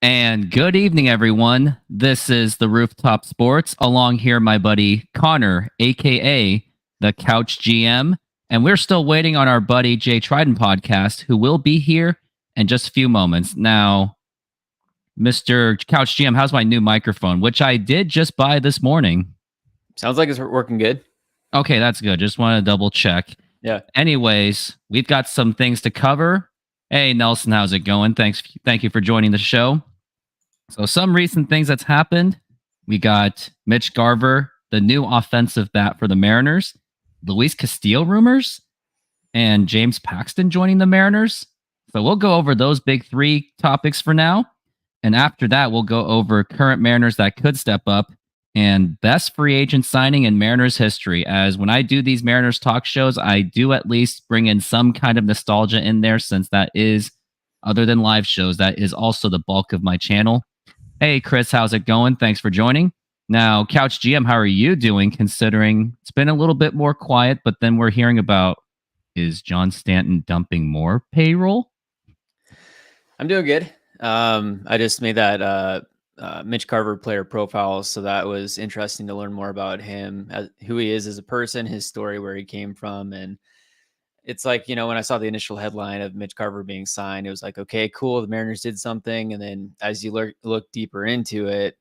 And good evening, everyone. This is the Rooftop Sports. Along here, my buddy Connor, aka the Couch GM, and we're still waiting on our buddy Jay Trident podcast, who will be here in just a few moments. Now, Mr. Couch GM, how's my new microphone, which I did just buy this morning? Sounds like it's working good. Okay, that's good. Just want to double check. Yeah. Anyways, we've got some things to cover. Hey, Nelson, how's it going? Thank you for joining the show. So some recent things that's happened. We got Mitch Garver, the new offensive bat for the Mariners, Luis Castillo rumors, and James Paxton joining the Mariners. So we'll go over those big three topics for now. And after that, we'll go over current Mariners that could step up and best free agent signing in Mariners history. As when I do these Mariners talk shows, I do at least bring in some kind of nostalgia in there, since that is, other than live shows, that is also the bulk of my channel. Hey, Chris, how's it going? Thanks for joining. Now, Couch GM, how are you doing, considering it's been a little bit more quiet, but then we're hearing about, is John Stanton dumping more payroll? I'm doing good. I just made that Mitch Garver player profile, so that was interesting to learn more about him, who he is as a person, his story, where he came from. And it's like, when I saw the initial headline of Mitch Garver being signed, it was like, okay, cool, the Mariners did something. And then as you look deeper into it,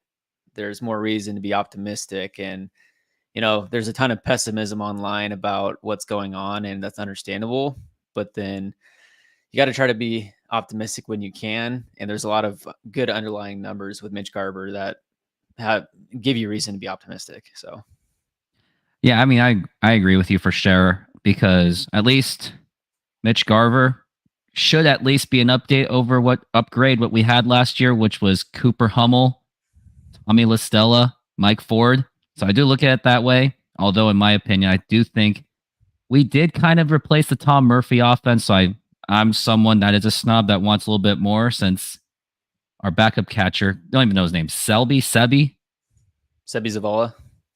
there's more reason to be optimistic. And there's a ton of pessimism online about what's going on, and that's understandable. But then you got to try to be optimistic when you can. And there's a lot of good underlying numbers with Mitch Garver that give you reason to be optimistic. So, yeah, I mean, I agree with you for sure, because at least Mitch Garver should at least be an upgrade what we had last year, which was Cooper Hummel, Tommy La Stella, Mike Ford. So I do look at it that way. Although, in my opinion, I do think we did kind of replace the Tom Murphy offense. So I'm someone that is a snob that wants a little bit more, since our backup catcher, don't even know his name, Seby Zavala. Seby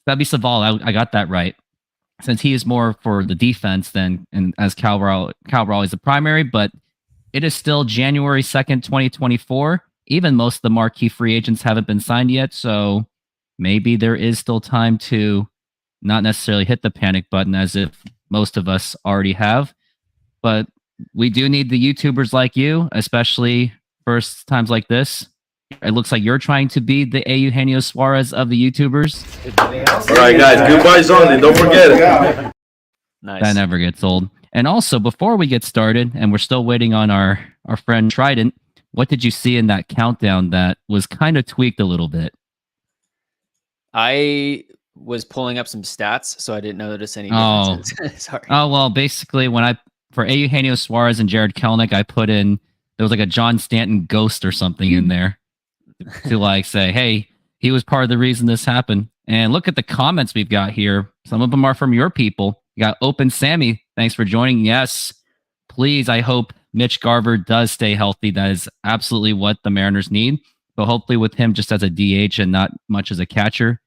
Zavala, I got that right. Since he is more for the defense and as Cal Raleigh is the primary, but it is still January 2nd, 2024. Even most of the marquee free agents haven't been signed yet, so maybe there is still time to not necessarily hit the panic button as if most of us already have. But we do need the YouTubers like you, especially first times like this. It looks like you're trying to be the Eugenio Suarez of the YouTubers. All right, guys, goodbye, Zondy. Don't forget it. Nice. That never gets old. And also, before we get started, and we're still waiting on our friend Trident, what did you see in that countdown that was kind of tweaked a little bit? I was pulling up some stats, so I didn't notice any differences. Sorry. Oh, well, basically, for Eugenio Suarez and Jared Kelenic, I put in, there was like a John Stanton ghost or something in there to like say, hey, he was part of the reason this happened. And look at the comments we've got here. Some of them are from your people. You got Open Sammy. Thanks for joining. Yes, please. I hope Mitch Garver does stay healthy. That is absolutely what the Mariners need. But hopefully with him just as a DH and not much as a catcher,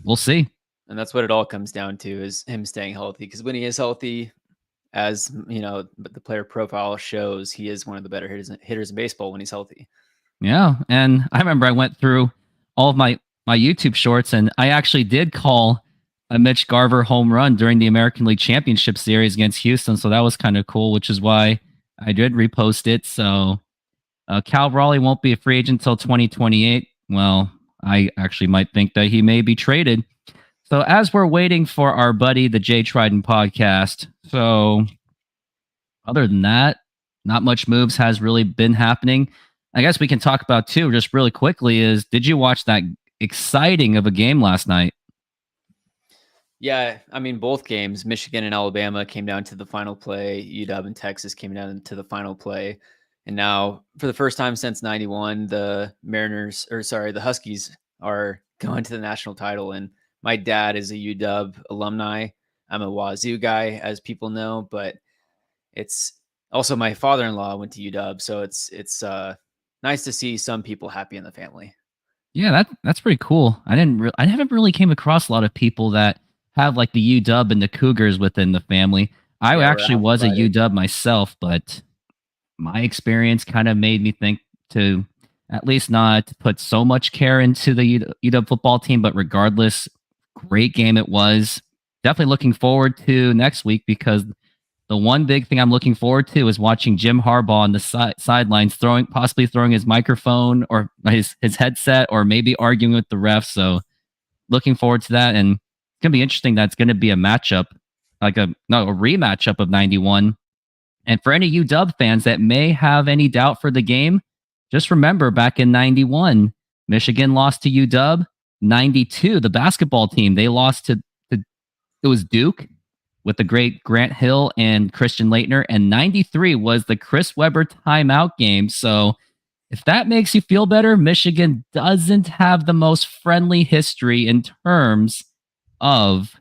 we'll see. And that's what it all comes down to, is him staying healthy. Because when he is healthy, as the player profile shows, he is one of the better hitters in baseball when he's healthy. Yeah, and I remember I went through all of my YouTube shorts, and I actually did call a Mitch Garver home run during the American League Championship Series against Houston, so that was kind of cool, which is why I did repost it. So Cal Raleigh won't be a free agent until 2028. Well, I actually might think that he may be traded. So as we're waiting for our buddy, the Jay Trident podcast, so other than that, not much moves has really been happening. I guess we can talk about too, just really quickly, is did you watch that exciting of a game last night? Yeah, I mean, both games, Michigan and Alabama, came down to the final play. UW and Texas came down to the final play. And now, for the first time since 91, the Huskies are going to the national title. And my dad is a UW alumni. I'm a Wazoo guy, as people know, but it's also my father-in-law went to UW. So it's nice to see some people happy in the family. Yeah, that's pretty cool. I haven't really came across a lot of people that have like the UW and the Cougars within the family. I actually was a UW myself, but my experience kind of made me think to at least not put so much care into the UW football team. But regardless, great game it was. Definitely looking forward to next week, because the one big thing I'm looking forward to is watching Jim Harbaugh on the sidelines possibly throwing his microphone or his headset, or maybe arguing with the refs. So looking forward to that. And it's going to be interesting. That's going to be a matchup, like a rematchup of 91. And for any UW fans that may have any doubt for the game, just remember back in 91, Michigan lost to UW. 92, the basketball team, they lost to it was Duke with the great Grant Hill and Christian Laettner. And 93 was the Chris Webber timeout game. So if that makes you feel better, Michigan doesn't have the most friendly history in terms of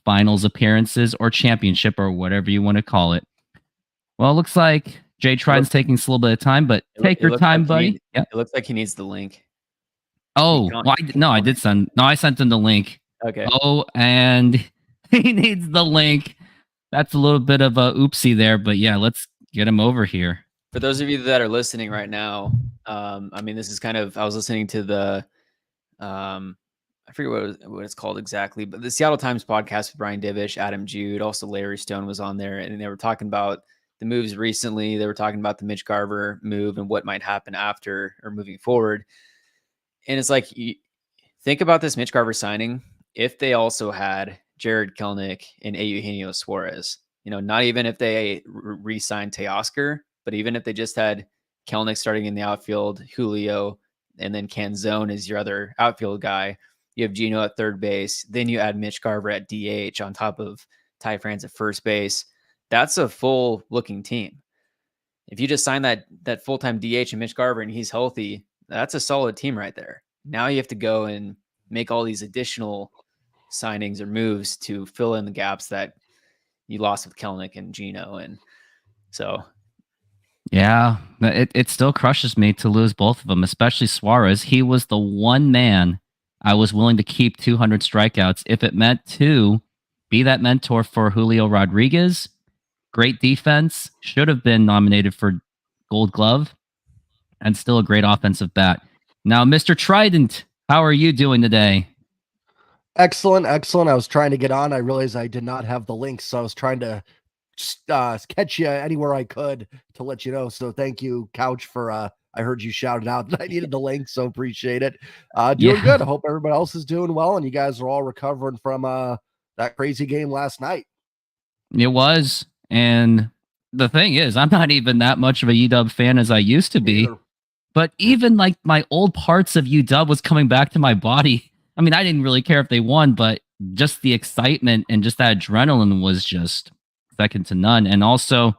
finals appearances or championship or whatever you want to call it. Well, it looks like Jay Trident's taking us a little bit of time, but take your time, buddy. It looks like he needs the link. Oh, well, I did send. No, I sent him the link. Okay. Oh, and he needs the link. That's a little bit of a oopsie there, but yeah, let's get him over here. For those of you that are listening right now, I mean, this is kind of, I was listening to the, I forget what it's called exactly, but the Seattle Times podcast with Brian Divish, Adam Jude, also Larry Stone was on there, and they were talking about the moves recently. They were talking about the Mitch Garver move and what might happen after or moving forward. And it's like, think about this Mitch Garver signing if they also had Jared Kelnick and Eugenio Suarez. You know, not even if they re-signed Teoscar, but even if they just had Kelnick starting in the outfield, Julio, and then Canzone is your other outfield guy. You have Gino at third base. Then you add Mitch Garver at DH on top of Ty France at first base. That's a full-looking team. If you just sign that full-time DH and Mitch Garver and he's healthy, that's a solid team right there. Now you have to go and make all these additional signings or moves to fill in the gaps that you lost with Kelnick and Gino. And so, yeah, it still crushes me to lose both of them, especially Suarez. He was the one man I was willing to keep 200 strikeouts if it meant to be that mentor for Julio Rodriguez. Great defense, should have been nominated for Gold Glove, and still a great offensive bat. Now, Mr. Trident, how are you doing today? Excellent. I was trying to get on. I realized I did not have the link, so I was trying to catch you anywhere I could to let you know. So thank you, Couch, for I heard you shout it out that I needed the link, so appreciate it. Doing good. I hope everybody else is doing well, and you guys are all recovering from that crazy game last night. It was, and the thing is, I'm not even that much of a UW fan as I used to be. But even like my old parts of UW was coming back to my body. I mean, I didn't really care if they won, but just the excitement and just that adrenaline was just second to none. And also,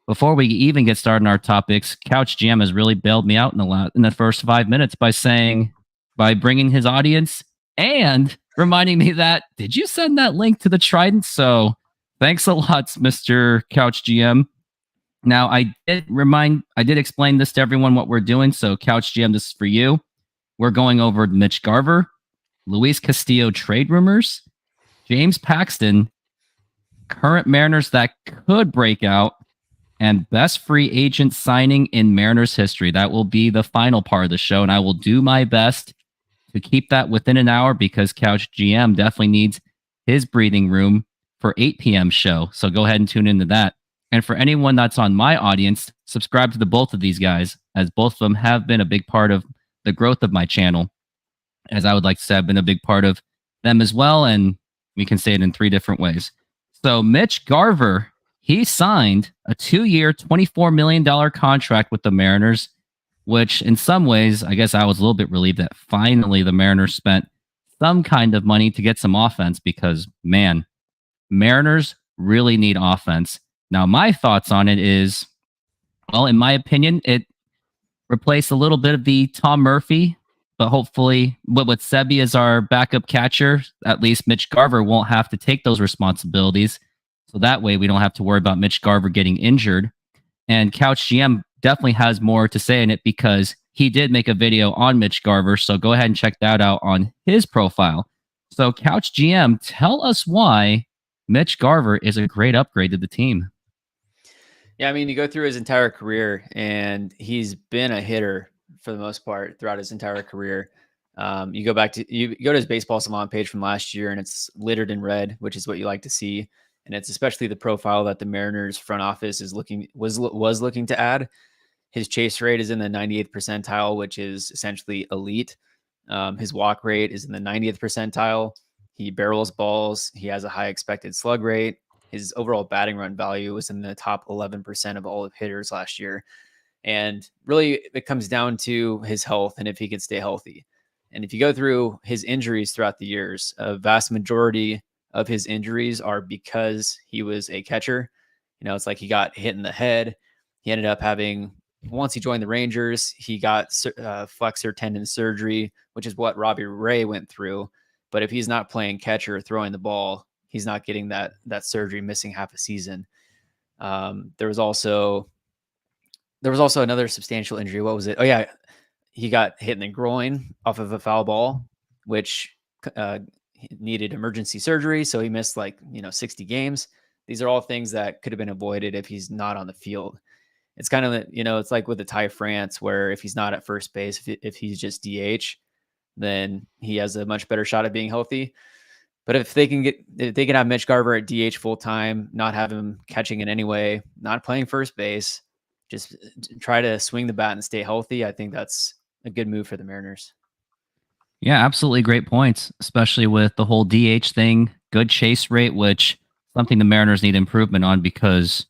before we even get started on our topics, Couch GM has really bailed me out in the first 5 minutes by bringing his audience and reminding me that, did you send that link to the Trident? So thanks a lot, Mr. Couch GM. Now, I did explain this to everyone what we're doing. So Couch GM, this is for you. We're going over Mitch Garver, Luis Castillo trade rumors, James Paxton, current Mariners that could break out, and best free agent signing in Mariners history. That will be the final part of the show, and I will do my best to keep that within an hour, because Couch GM definitely needs his breathing room for 8 p.m. show. So go ahead and tune into that. And for anyone that's on my audience, subscribe to the both of these guys, as both of them have been a big part of the growth of my channel. As I would like to say, I've been a big part of them as well, and we can say it in 3 different ways. So Mitch Garver, he signed a 2-year, $24 million contract with the Mariners, which in some ways, I guess I was a little bit relieved that finally the Mariners spent some kind of money to get some offense, because, man, Mariners really need offense. Now, my thoughts on it is, well, in my opinion, it replaced a little bit of the Tom Murphy, but hopefully with Sebi as our backup catcher, at least Mitch Garver won't have to take those responsibilities. So that way we don't have to worry about Mitch Garver getting injured. And Couch GM definitely has more to say in it, because he did make a video on Mitch Garver. So go ahead and check that out on his profile. So Couch GM, tell us why Mitch Garver is a great upgrade to the team. Yeah, I mean, you go through his entire career, and he's been a hitter for the most part throughout his entire career. You go to his baseball savant page from last year, and it's littered in red, which is what you like to see. And it's especially the profile that the Mariners front office was looking to add. His chase rate is in the 98th percentile, which is essentially elite. His walk rate is in the 90th percentile. He barrels balls. He has a high expected slug rate. His overall batting run value was in the top 11% of all of hitters last year. And really, it comes down to his health and if he can stay healthy. And if you go through his injuries throughout the years, a vast majority of his injuries are because he was a catcher. It's like he got hit in the head. He ended up having, once he joined the Rangers, he got flexor tendon surgery, which is what Robbie Ray went through. But if he's not playing catcher or throwing the ball, he's not getting that surgery, missing half a season. There was also another substantial injury. What was it? Oh yeah, he got hit in the groin off of a foul ball, which needed emergency surgery. So he missed 60 games. These are all things that could have been avoided if he's not on the field. It's kind of, it's like with the Ty France, where if he's not at first base, if he's just DH, then he has a much better shot at being healthy. But if they can have Mitch Garver at DH full time, not have him catching in any way, not playing first base, just try to swing the bat and stay healthy, I think that's a good move for the Mariners. Yeah, absolutely great points, especially with the whole DH thing, good chase rate, which something the Mariners need improvement on because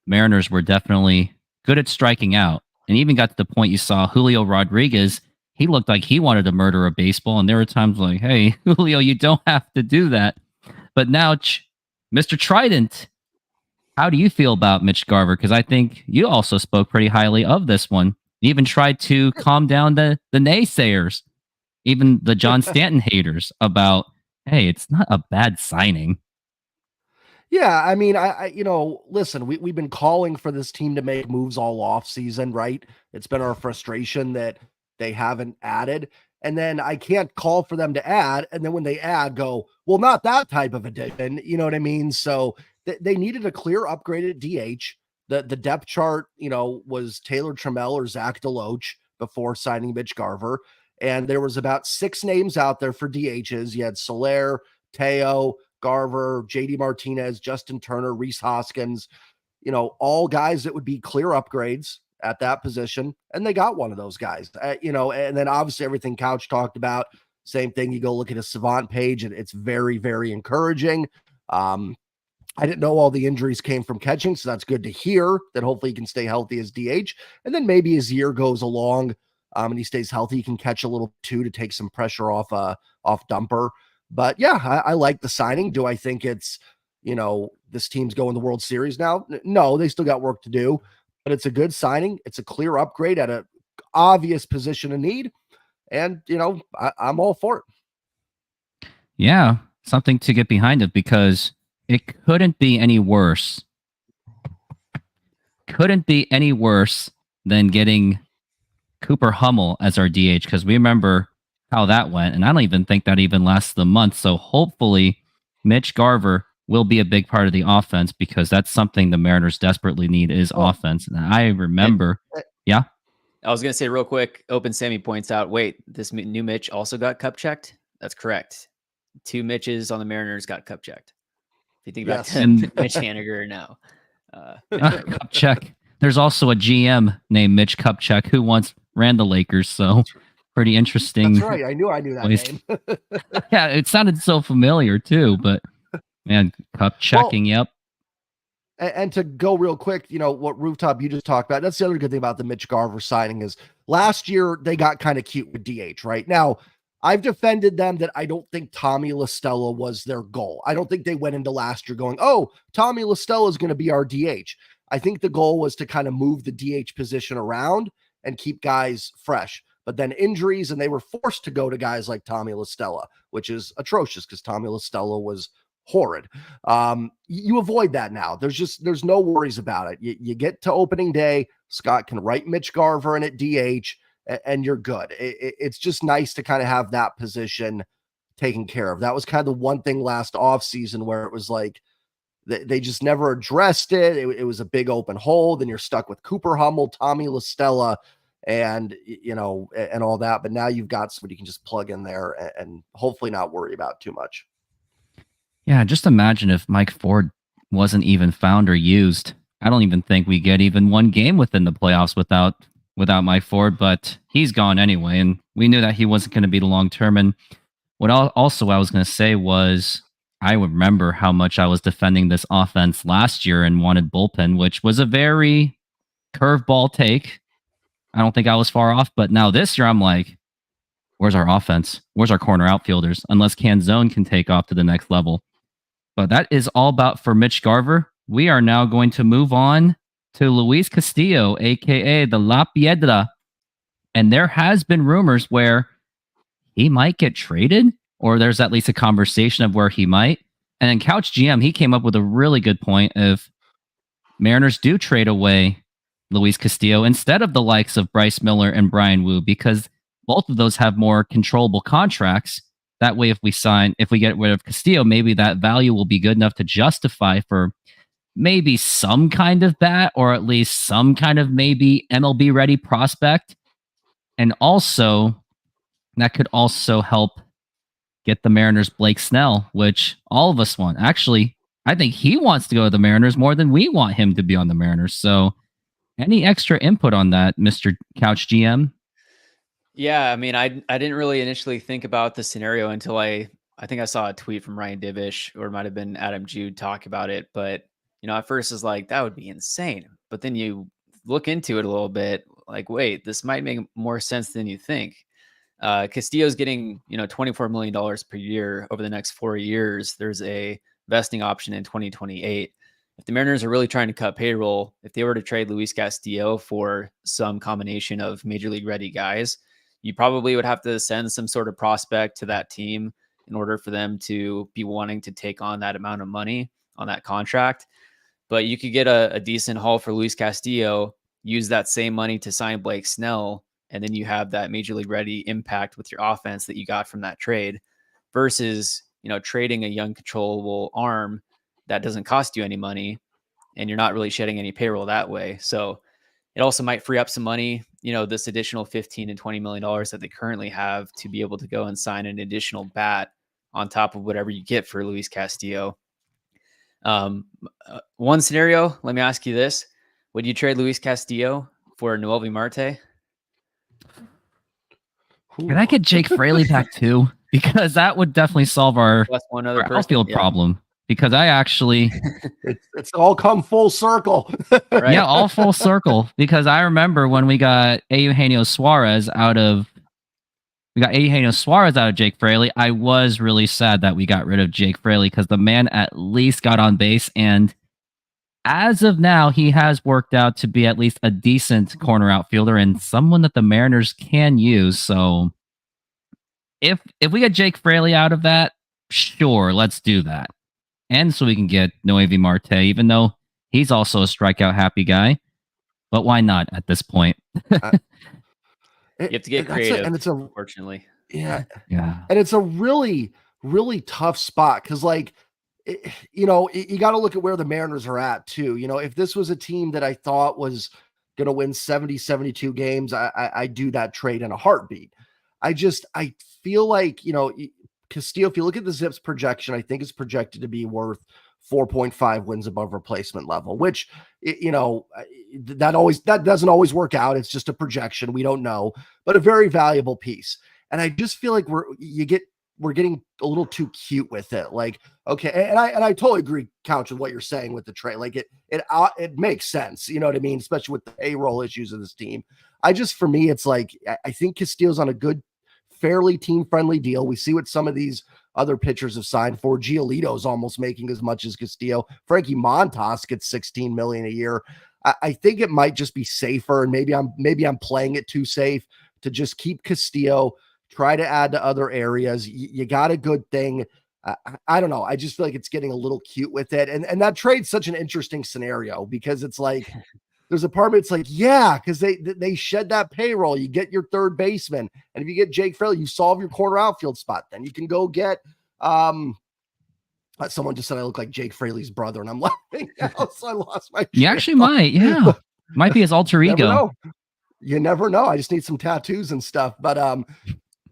Mariners were definitely good at striking out. And even got to the point you saw Julio Rodriguez, he looked like he wanted to murder a baseball. And there were times like, hey, Julio, you don't have to do that. But now, Mr. Trident, how do you feel about Mitch Garver? Because I think you also spoke pretty highly of this one. You even tried to calm down the naysayers, even the John Stanton haters about, hey, it's not a bad signing. Yeah, I mean, I listen, we've been calling for this team to make moves all off season, right? It's been our frustration that they haven't added. And then I can't call for them to add. And then when they add, go, well, not that type of addition. You know what I mean? So they needed a clear upgrade at DH. The depth chart, was Taylor Trammell or Zach DeLoach before signing Mitch Garver. And there was about 6 names out there for DHs. You had Soler, Teo, Garver, JD Martinez, Justin Turner, Reese Hoskins, all guys that would be clear upgrades at that position. And they got one of those guys, and then obviously everything Couch talked about, same thing. You go look at a Savant page and it's very, very encouraging. I didn't know all the injuries came from catching, so that's good to hear that hopefully he can stay healthy as DH. And then maybe as year goes along and he stays healthy, he can catch a little too to take some pressure off Dumper. But yeah, I like the signing. Do I think it's, this team's going to the World Series now? No, they still got work to do, but it's a good signing. It's a clear upgrade at an obvious position of need. And, I'm all for it. Yeah, something to get behind it because it couldn't be any worse. Couldn't be any worse than getting Cooper Hummel as our DH because we remember how that went. And I don't even think that even lasts the month. So hopefully Mitch Garver will be a big part of the offense because that's something the Mariners desperately need is offense. And I remember, yeah. I was going to say real quick, Open Sammy points out, wait, this new Mitch also got cup checked? That's correct. 2 Mitches on the Mariners got cup checked. If you think about Mitch Haniger now. Cup check. There's also a GM named Mitch Kupchak who once ran the Lakers. So pretty interesting. That's right. I knew that name. Yeah, it sounded so familiar too, but man, cup checking, yep. And to go real quick, what Rooftop you just talked about, that's the other good thing about the Mitch Garver signing is last year they got kind of cute with DH, right? Now, I've defended them that I don't think Tommy La Stella was their goal. I don't think they went into last year going, oh, Tommy La Stella is going to be our DH. I think the goal was to kind of move the DH position around and keep guys fresh. But then injuries, and they were forced to go to guys like Tommy La Stella, which is atrocious because Tommy La Stella was horrid. You avoid that now. There's no worries about it. You get to opening day, Scott can write Mitch Garver in at DH, and you're good. It's just nice to kind of have that position taken care of. That was kind of the one thing last offseason where it was like they just never addressed it. It was a big open hole. Then you're stuck with Cooper Hummel, Tommy La Stella. and and all that. But now you've got somebody you can just plug in there and hopefully not worry about too much. Yeah, just imagine if Mike Ford wasn't even found or used. I don't even think we get even one game within the playoffs without Mike Ford, but he's gone anyway, and we knew that he wasn't going to be the long term. And what also I was going to say was I would remember how much I was defending this offense last year and wanted bullpen, which was a very curveball take. I don't think I was far off, but now this year I'm like, where's our offense? Where's our corner outfielders? Unless Canzone can take off to the next level. But that is all about for Mitch Garver. We are now going to move on to Luis Castillo, aka the La Piedra. And there has been rumors where he might get traded, or there's at least a conversation of where he might. And then Couch GM, he came up with a really good point if Mariners do trade away Luis Castillo instead of the likes of Bryce Miller and Brian Wu, because both of those have more controllable contracts. That way, if we get rid of Castillo, maybe that value will be good enough to justify for maybe some kind of bat, or at least some kind of maybe MLB ready prospect. And also, that could also help get the Mariners Blake Snell, which all of us want. Actually, I think he wants to go to the Mariners more than we want him to be on the Mariners. So any extra input on that, Mr. Couch GM? Yeah, I mean, I didn't really initially think about the scenario until I think I saw a tweet from Ryan Divish, or it might have been Adam Jude talk about it. But at first it's like, that would be insane. But then you look into it a little bit, like, wait, this might make more sense than you think. Castillo's getting $24 million per year over the next 4 years. There's a vesting option in 2028. If the Mariners are really trying to cut payroll, if they were to trade Luis Castillo for some combination of major league ready guys, you probably would have to send some sort of prospect to that team in order for them to be wanting to take on that amount of money on that contract. But you could get a decent haul for Luis Castillo, use that same money to sign Blake Snell, and then you have that major league ready impact with your offense that you got from that trade versus, trading a young controllable arm that doesn't cost you any money and you're not really shedding any payroll that way. So it also might free up some money, this additional $15 and $20 million that they currently have to be able to go and sign an additional bat on top of whatever you get for Luis Castillo. One scenario, let me ask you this. Would you trade Luis Castillo for Noelvi Marte? Can I get Jake Fraley back too? Because that would definitely solve our outfield problem. Because I actually... it's all come full circle. Right? Yeah, all full circle. Because I remember when we got Eugenio Suarez out of Jake Fraley, I was really sad that we got rid of Jake Fraley because the man at least got on base. And as of now, he has worked out to be at least a decent corner outfielder and someone that the Mariners can use. So if we get Jake Fraley out of that, sure, let's do that. And so we can get Noelvi Marte, even though he's also a strikeout happy guy. But why not at this point? You have to get creative, and unfortunately. Yeah. And it's a really, really tough spot because, you got to look at where the Mariners are at, too. If this was a team that I thought was going to win 70, 72 games, I do that trade in a heartbeat. I feel like, Castillo, if you look at the Zips projection, I think it's projected to be worth 4.5 wins above replacement level, which, that doesn't always work out. It's just a projection. We don't know, but a very valuable piece. And I just feel like we're getting a little too cute with it. Like, okay. And I totally agree, Couch, with what you're saying with the trade. Like it makes sense. You know what I mean? Especially with the payroll issues of this team. For me, it's like, I think Castillo's on a good, fairly team-friendly deal. We see what some of these other pitchers have signed for. Giolito's almost making as much as Castillo. Frankie Montas gets $16 million a year. I think it might just be safer, and maybe I'm playing it too safe to just keep Castillo, try to add to other areas. You got a good thing. I don't know. I just feel like it's getting a little cute with it. And that trade's such an interesting scenario because it's like, there's a part of it's like, yeah, because they shed that payroll. You get your third baseman. And if you get Jake Fraley, you solve your corner outfield spot. Then you can go get someone just said I look like Jake Fraley's brother, and I'm laughing now, so I lost my You actually might, yeah. Might be his alter ego. You never know. I just need some tattoos and stuff. But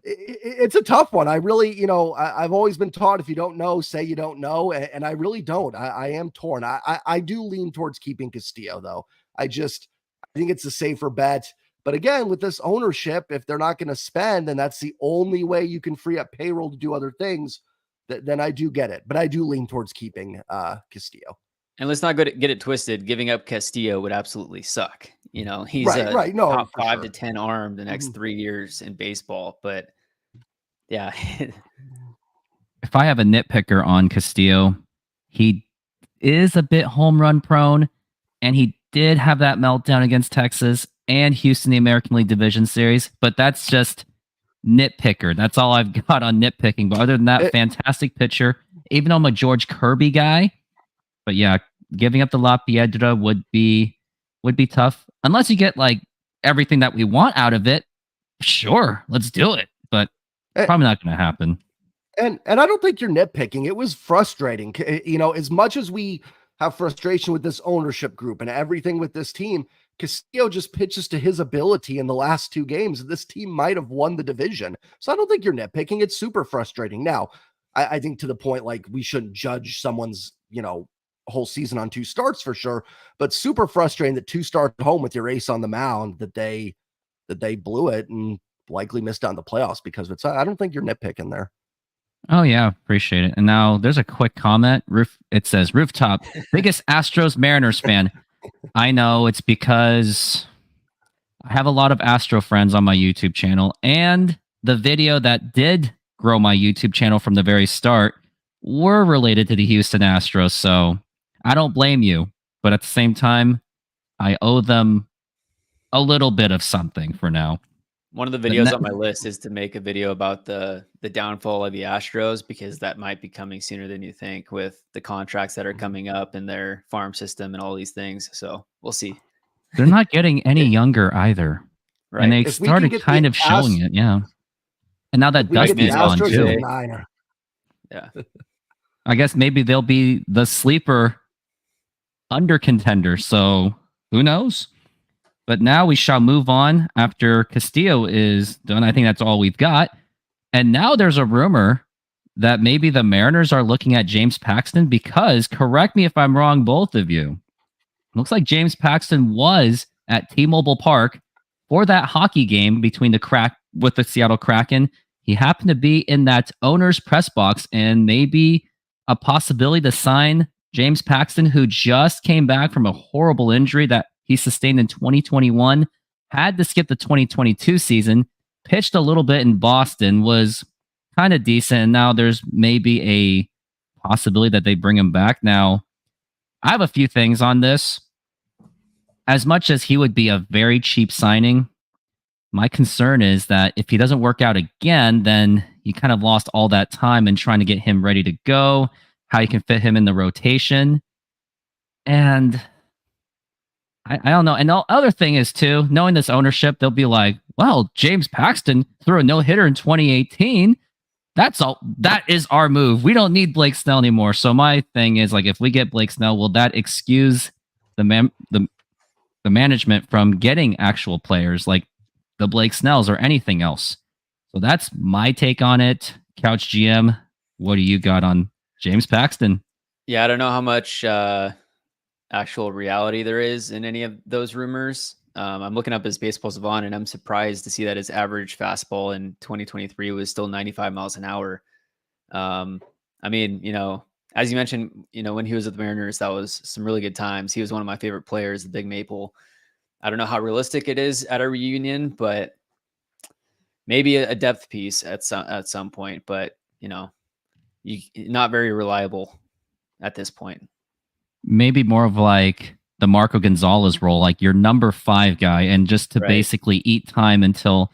it's a tough one. I really, I've always been taught if you don't know, say you don't know, and I really don't. I am torn. I do lean towards keeping Castillo though. I think it's a safer bet. But again, with this ownership, if they're not going to spend, and that's the only way you can free up payroll to do other things, then I do get it. But I do lean towards keeping Castillo. And let's not get it twisted. Giving up Castillo would absolutely suck. He's right. No, top 5 sure. to 10 arm the next 3 years in baseball. But yeah. If I have a nitpicker on Castillo, he is a bit home run prone, and he did have that meltdown against Texas and Houston, the American League Division Series, but that's just nitpicker. That's all I've got on nitpicking. But other than that, fantastic pitcher. Even though I'm a George Kirby guy, but yeah, giving up the La Piedra would be tough unless you get like everything that we want out of it. Sure, let's do it, but probably not going to happen. And I don't think you're nitpicking. It was frustrating. As much as we have frustration with this ownership group and everything with this team, Castillo just pitches to his ability in the last 2 games. This team might have won the division. So I don't think you're nitpicking. It's super frustrating. Now, I think to the point, like, we shouldn't judge someone's, whole season on 2 starts for sure, but super frustrating that 2 starts at home with your ace on the mound, that they blew it and likely missed out on the playoffs because of it. So I don't think you're nitpicking there. Oh yeah, appreciate it. And now there's a quick comment. It says Rooftop, biggest Astros Mariners fan. I know it's because I have a lot of Astro friends on my YouTube channel, and the video that did grow my YouTube channel from the very start were related to the Houston Astros. So I don't blame you, but at the same time, I owe them a little bit of something for now. One of the videos on my list is to make a video about the downfall of the Astros, because that might be coming sooner than you think with the contracts that are coming up and their farm system and all these things. So we'll see. They're not getting any younger either. Right. And they started kind of showing it. Yeah. And now that Dusty's gone too. Yeah. I guess maybe they'll be the sleeper under contender. So who knows? But now we shall move on after Castillo is done. I think that's all we've got. And now there's a rumor that maybe the Mariners are looking at James Paxton because, correct me if I'm wrong, both of you. Looks like James Paxton was at T-Mobile Park for that hockey game between with the Seattle Kraken. He happened to be in that owner's press box, and maybe a possibility to sign James Paxton, who just came back from a horrible injury that he sustained in 2021, had to skip the 2022 season, pitched a little bit in Boston, was kind of decent, and now there's maybe a possibility that they bring him back. Now, I have a few things on this. As much as he would be a very cheap signing, my concern is that if he doesn't work out again, then you kind of lost all that time in trying to get him ready to go, how you can fit him in the rotation. And I don't know. And the other thing is, too, knowing this ownership, they'll be like, well, James Paxton threw a no-hitter in 2018. That is our move. We don't need Blake Snell anymore. So my thing is, like, if we get Blake Snell, will that excuse the management from getting actual players like the Blake Snells or anything else? So that's my take on it. Couch GM, what do you got on James Paxton? Yeah, I don't know how much actual reality there is in any of those rumors. I'm looking up his baseball savant, and I'm surprised to see that his average fastball in 2023 was still 95 miles an hour. I mean, as you mentioned, when he was at the Mariners, that was some really good times. He was one of my favorite players, the Big Maple. I don't know how realistic it is at a reunion, but maybe a depth piece at some point. But not very reliable at this point. Maybe more of like the Marco Gonzalez role, like your number 5 guy, and just to basically eat time until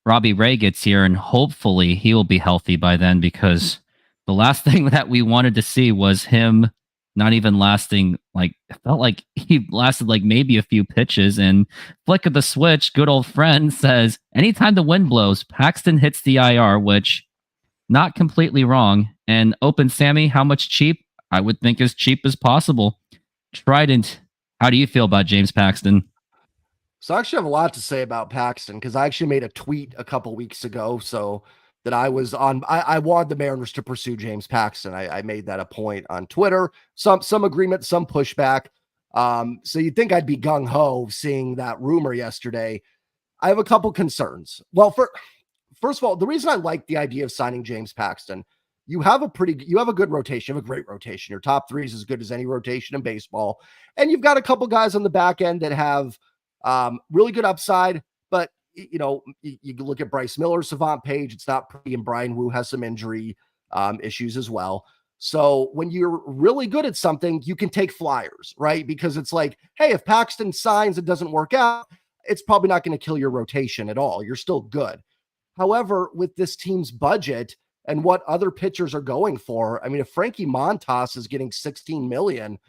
Robbie Ray gets here, and hopefully he will be healthy by then, because the last thing that we wanted to see was him not even lasting, like, it felt like he lasted like maybe a few pitches, and flick of the switch, good old friend says, anytime the wind blows, Paxton hits the IR, which not completely wrong. And Open Sammy, how much cheap? I would think as cheap as possible. Trident, how do you feel about James Paxton? So I actually have a lot to say about Paxton because I actually made a tweet a couple weeks ago. So that I was on, I wanted the Mariners to pursue James Paxton. I made that a point on Twitter. Some agreement, some pushback. So you'd think I'd be gung ho seeing that rumor yesterday. I have a couple concerns. Well, first of all, the reason I like the idea of signing James Paxton, you have a good rotation, you have a great rotation. Your top three is as good as any rotation in baseball. And you've got a couple guys on the back end that have really good upside, but you look at Bryce Miller, Savant Page, it's not pretty, and Brian Wu has some injury issues as well. So when you're really good at something, you can take flyers, right? Because it's like, hey, if Paxton signs, it doesn't work out, it's probably not going to kill your rotation at all. You're still good. However, with this team's budget and what other pitchers are going for, I mean, if Frankie Montas is getting 16 million,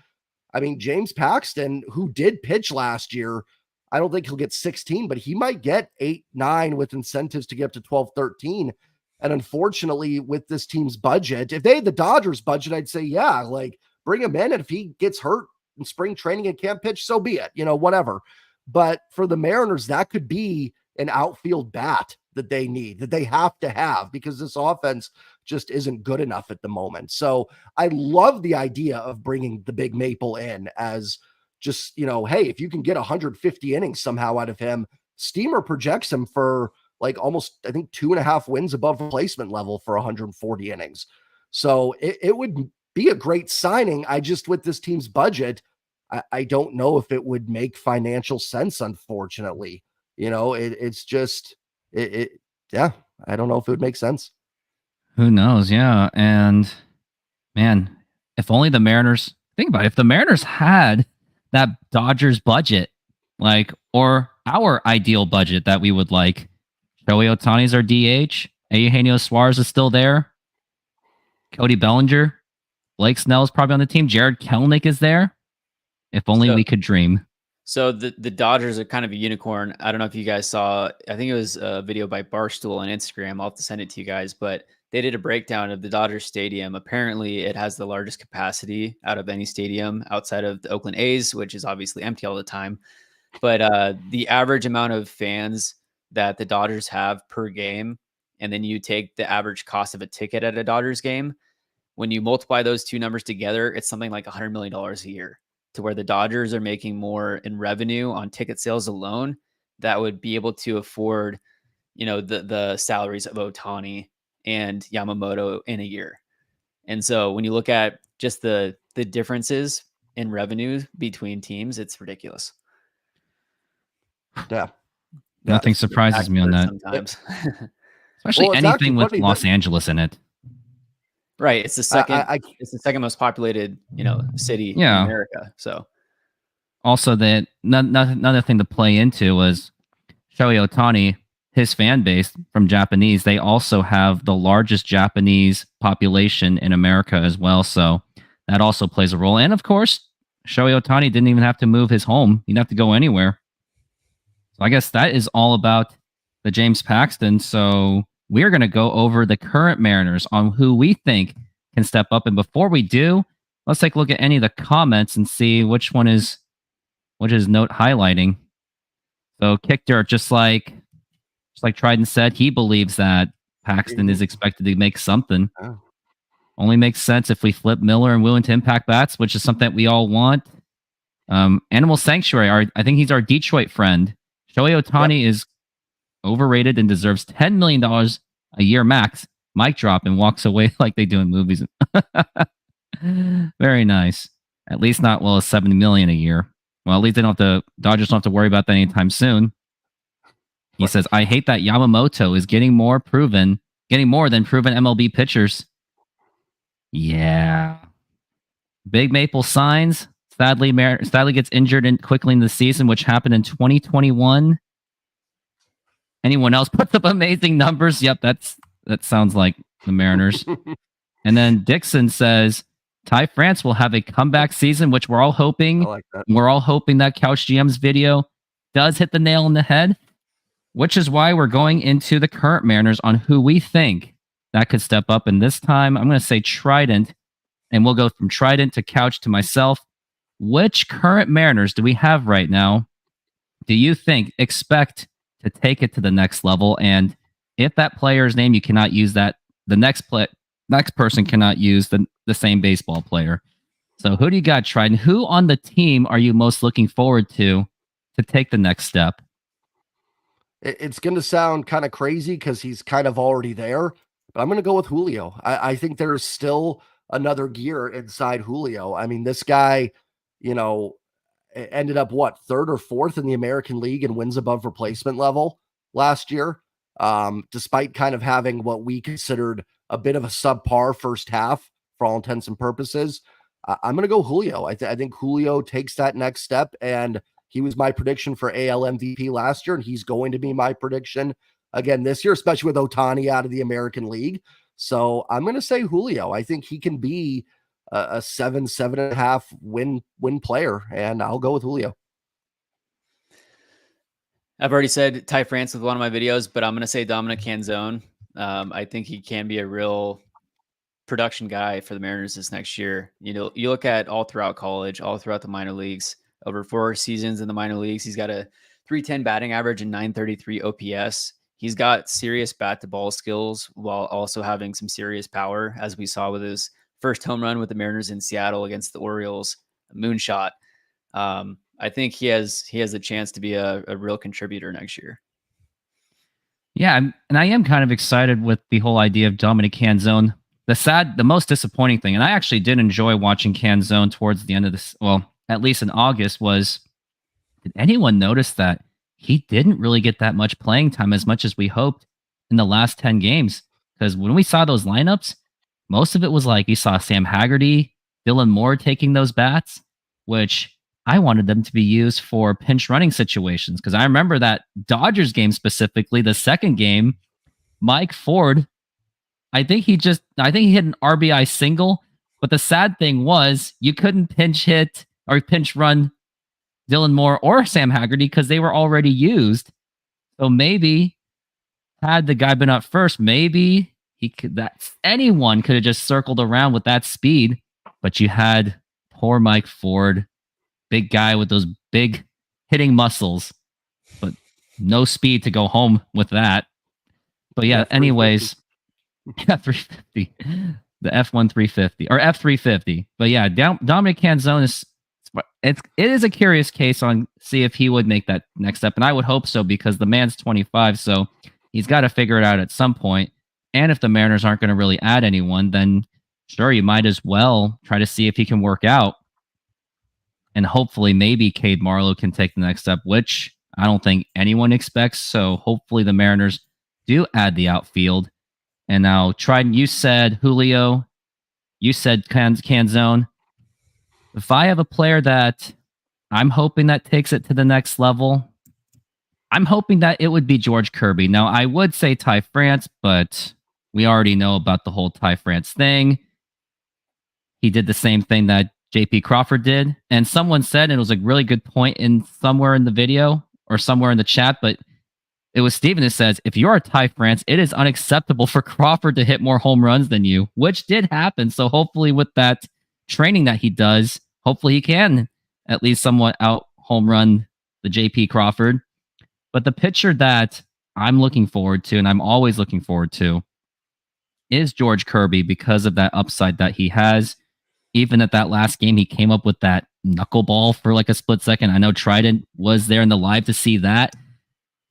I mean, James Paxton, who did pitch last year, I don't think he'll get 16, but he might get 8, 9 with incentives to get up to 12, 13. And unfortunately, with this team's budget, if they had the Dodgers budget, I'd say, yeah, like bring him in. And if he gets hurt in spring training and can't pitch, so be it, whatever. But for the Mariners, that could be an outfield bat that they need, that they have to have, because this offense just isn't good enough at the moment. So I love the idea of bringing the Big Maple in as just, hey, if you can get 150 innings somehow out of him, Steamer projects him for like almost, I think, 2.5 wins above replacement level for 140 innings. So it would be a great signing. I just, with this team's budget, I don't know if it would make financial sense, unfortunately. It's just, yeah, I don't know if it would make sense. Who knows? Yeah. And man, if only the Mariners, think about it, if the Mariners had that Dodgers budget, or our ideal budget that we would like, Shohei Ohtani's our DH, Eugenio Suarez is still there, Cody Bellinger, Blake Snell is probably on the team, Jared Kelenic is there. If only we could dream. So the Dodgers are kind of a unicorn. I don't know if you guys saw, I think it was a video by Barstool on Instagram. I'll have to send it to you guys, but they did a breakdown of the Dodgers stadium. Apparently it has the largest capacity out of any stadium outside of the Oakland A's, which is obviously empty all the time. But the average amount of fans that the Dodgers have per game, and then you take the average cost of a ticket at a Dodgers game, when you multiply those two numbers together, it's something like $100 million a year, to where the Dodgers are making more in revenue on ticket sales alone that would be able to afford, the salaries of Ohtani and Yamamoto in a year. And so when you look at just the differences in revenues between teams, it's ridiculous. Yeah. Nothing surprises me on that. Sometimes. Especially anything with Los Angeles in it. Right. It's the second it's the second most populated, city in America. So also that another thing to play into was Shohei Ohtani, his fan base from Japanese, they also have the largest Japanese population in America as well. So that also plays a role. And of course, Shohei Ohtani didn't even have to move his home. He didn't have to go anywhere. So I guess that is all about the James Paxton. So we're going to go over the current Mariners on who we think can step up. And before we do, let's take a look at any of the comments and see which is note highlighting. So Kick Dirt, just like Trident said, he believes that Paxton is expected to make something. Oh. Only makes sense if we flip Miller and Wu into impact bats, which is something that we all want. Animal Sanctuary, I think he's our Detroit friend. Shohei Ohtani is overrated and deserves $10 million a year max. Mic drop and walks away like they do in movies. Very nice. At least not, $70 million a year. Well, at least Dodgers don't have to worry about that anytime soon. He says, I hate that Yamamoto is getting more than proven MLB pitchers. Yeah. Big Maple signs. Sadly gets injured quickly in the season, which happened in 2021. Anyone else puts up amazing numbers? Yep, that sounds like the Mariners. And then Dixon says, Ty France will have a comeback season, which we're all hoping. I like that. We're all hoping that Couch GM's video does hit the nail on the head, which is why we're going into the current Mariners on who we think that could step up. And this time, I'm going to say Trident, and we'll go from Trident to Couch to myself. Which current Mariners do we have right now do you expect to take it to the next level? And if that player's name you cannot use, that the next person cannot use the same baseball player. So who do you got, Trident? Who on the team are you most looking forward to take the next step? It's going to sound kind of crazy because he's kind of already there, but I'm going to go with Julio. I think there's still another gear inside Julio. I mean, this guy, ended up third or fourth in the American League and wins above replacement level last year, despite kind of having what we considered a bit of a subpar first half for all intents and purposes. I'm going to go Julio. I think Julio takes that next step, and he was my prediction for AL MVP last year, and he's going to be my prediction again this year, especially with Ohtani out of the American League. So I'm going to say Julio. I think he can be a 7.5 win player, and I'll go with Julio. I've already said Ty France with one of my videos, but I'm going to say Dominic Canzone. I think he can be a real production guy for the Mariners this next year. You look at all throughout college, all throughout the minor leagues, over 4 seasons in the minor leagues, he's got a 310 batting average and 933 OPS. He's got serious bat to ball skills while also having some serious power, as we saw with his first home run with the Mariners in Seattle against the Orioles, a moonshot. I think he has a chance to be a real contributor next year. Yeah, and I am kind of excited with the whole idea of Dominic Canzone. The most disappointing thing, and I actually did enjoy watching Canzone towards the end of this, well, at least in August, was, did anyone notice that he didn't really get that much playing time as much as we hoped in the last 10 games? Because when we saw those lineups, most of it was like you saw Sam Haggerty, Dylan Moore taking those bats, which I wanted them to be used for pinch running situations. Because I remember that Dodgers game specifically, the second game, Mike Ford, I think he hit an RBI single. But the sad thing was you couldn't pinch hit or pinch run Dylan Moore or Sam Haggerty because they were already used. So maybe had the guy been up first, maybe anyone could have just circled around with that speed. But you had poor Mike Ford, big guy with those big hitting muscles, but no speed to go home with that. But yeah, anyways, yeah, 350, the F1 350 or F350. But yeah, Dominic Canzone it is a curious case on see if he would make that next step, and I would hope so because the man's 25, so he's got to figure it out at some point. And if the Mariners aren't going to really add anyone, then sure, you might as well try to see if he can work out. And hopefully maybe Cade Marlowe can take the next step, which I don't think anyone expects. So hopefully the Mariners do add the outfield. And now, Trident, you said Julio, you said Canzone. If I have a player that I'm hoping that takes it to the next level, I'm hoping that it would be George Kirby. Now, I would say Ty France, but we already know about the whole Ty France thing. He did the same thing that JP Crawford did. And someone said, and it was a really good point in somewhere in the video or somewhere in the chat, but it was Steven that says, if you're a Ty France, it is unacceptable for Crawford to hit more home runs than you, which did happen. So hopefully with that training that he does, hopefully he can at least somewhat out home run the JP Crawford. But the pitcher that I'm looking forward to, and I'm always looking forward to, is George Kirby because of that upside that he has. Even at that last game, he came up with that knuckleball for like a split second. I know Trident was there in the live to see that.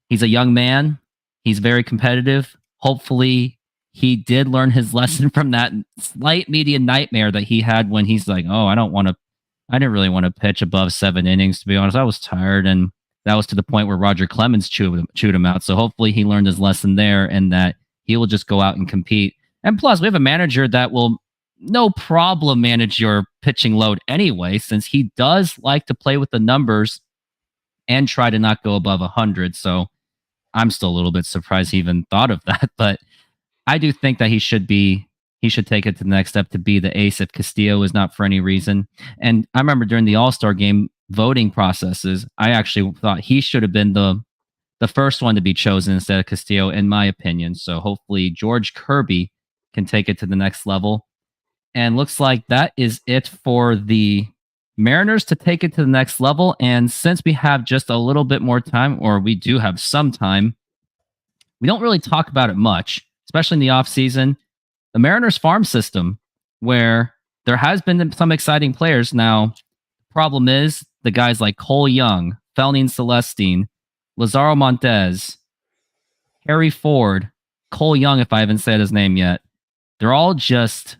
He's a young man. He's very competitive. Hopefully, he did learn his lesson from that slight media nightmare that he had when he's like, oh, I didn't really want to pitch above 7 innings, to be honest. I was tired. And that was to the point where Roger Clemens chewed him out. So hopefully he learned his lesson there and that he will just go out and compete. And plus, we have a manager that will no problem manage your pitching load anyway, since he does like to play with the numbers and try to not go above 100. So I'm still a little bit surprised he even thought of that, but I do think that he should take it to the next step to be the ace if Castillo is not for any reason. And I remember during the All-Star game voting processes, I actually thought he should have been the first one to be chosen instead of Castillo, in my opinion. So hopefully George Kirby can take it to the next level. And looks like that is it for the Mariners to take it to the next level. And since we have just a little bit more time, or we do have some time, we don't really talk about it much, especially in the offseason. The Mariners farm system, where there has been some exciting players. Now, problem is the guys like Cole Young, Felnin Celestine, Lazaro Montez, Harry Ford, Cole Young, if I haven't said his name yet, they're all just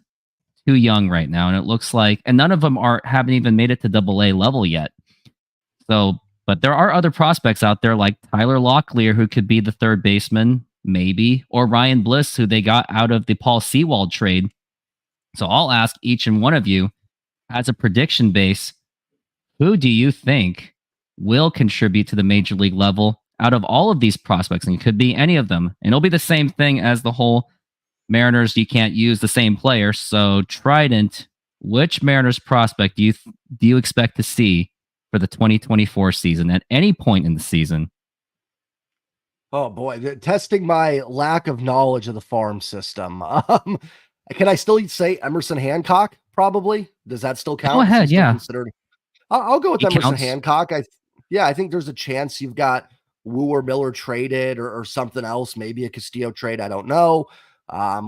too young right now. And it looks like, and none of them haven't even made it to AA level yet. So, but there are other prospects out there like Tyler Locklear, who could be the third baseman, maybe, or Ryan Bliss, who they got out of the Paul Sewald trade. So I'll ask each and one of you, as a prediction base, who do you think will contribute to the major league level out of all of these prospects? And it could be any of them. And it'll be the same thing as the whole Mariners, you can't use the same player. So Trident, which Mariners prospect do you expect to see for the 2024 season at any point in the season? Oh boy, testing my lack of knowledge of the farm system. Can I still say Emerson Hancock? Probably. Does that still count? Go ahead, yeah. I'll go with He Emerson counts. Hancock. I think there's a chance you've got Wu or Miller traded or something else, maybe a Castillo trade. I don't know.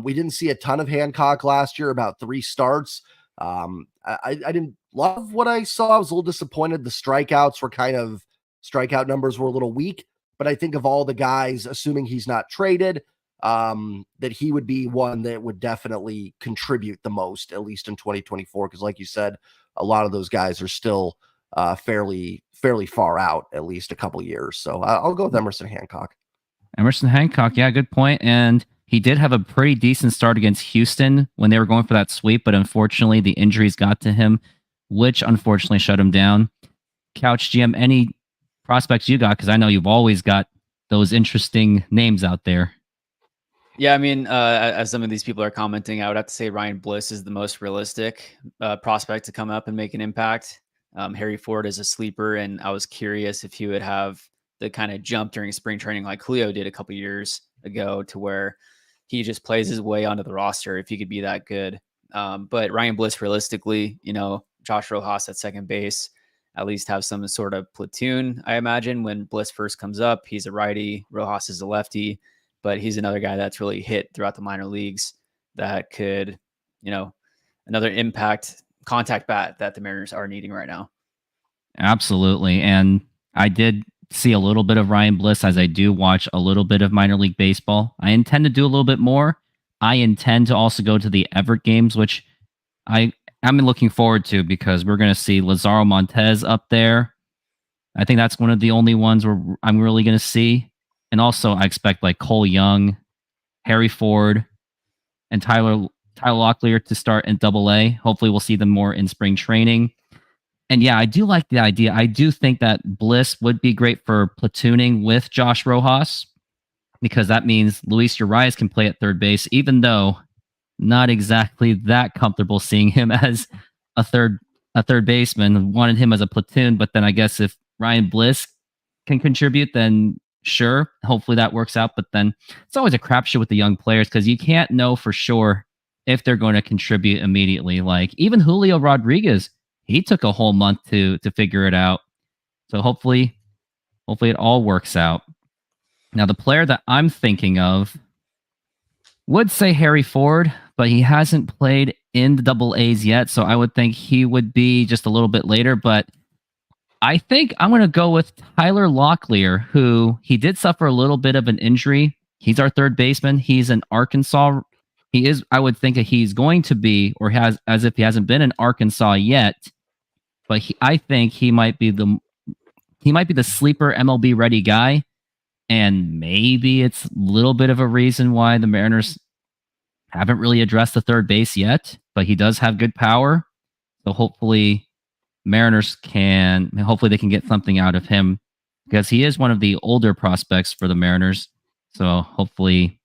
We didn't see a ton of Hancock last year, about 3 starts. I didn't love what I saw. I was a little disappointed. The strikeout numbers were a little weak, but I think of all the guys, assuming he's not traded, that he would be one that would definitely contribute the most, at least in 2024. Because like you said, a lot of those guys are still fairly far out, at least a couple years. So I'll go with Emerson Hancock. Emerson Hancock, yeah, good point. And he did have a pretty decent start against Houston when they were going for that sweep, but unfortunately the injuries got to him, which unfortunately shut him down. Couch GM, any prospects you got? Because I know you've always got those interesting names out there. Yeah, I mean, as some of these people are commenting, I would have to say Ryan Bliss is the most realistic prospect to come up and make an impact. Harry Ford is a sleeper, and I was curious if he would have the kind of jump during spring training like Julio did a couple years ago, to where he just plays his way onto the roster if he could be that good. But Ryan Bliss, realistically, Josh Rojas at second base, at least have some sort of platoon, I imagine. When Bliss first comes up, he's a righty, Rojas is a lefty, but he's another guy that's really hit throughout the minor leagues that could, another impact contact bat that the Mariners are needing right now. Absolutely. And I did see a little bit of Ryan Bliss, as I do watch a little bit of minor league baseball. I intend to do a little bit more. I intend to also go to the Everett games, which I'm looking forward to, because we're going to see Lazaro Montez up there. I think that's one of the only ones where I'm really going to see. And also I expect like Cole Young, Harry Ford, and Tyler Locklear to start in AA. Hopefully we'll see them more in spring training. And yeah, I do like the idea. I do think that Bliss would be great for platooning with Josh Rojas, because that means Luis Urias can play at third base, even though not exactly that comfortable seeing him as a third baseman. Wanted him as a platoon, but then I guess if Ryan Bliss can contribute, then sure, hopefully that works out. But then it's always a crapshoot with the young players, because you can't know for sure if they're going to contribute immediately. Like even Julio Rodriguez, he took a whole month to figure it out. So hopefully it all works out. Now, the player that I'm thinking of would say Harry Ford, but he hasn't played in the double A's yet. So I would think he would be just a little bit later. But I think I'm going to go with Tyler Locklear, who he did suffer a little bit of an injury. He's our third baseman. He's in Arkansas. He is, I would think that he's going to be, or has, as if he hasn't been in Arkansas yet. But I think he might be the sleeper MLB ready guy. And maybe it's a little bit of a reason why the Mariners haven't really addressed the third base yet, but he does have good power. So hopefully they can get something out of him, because he is one of the older prospects for the Mariners. So hopefully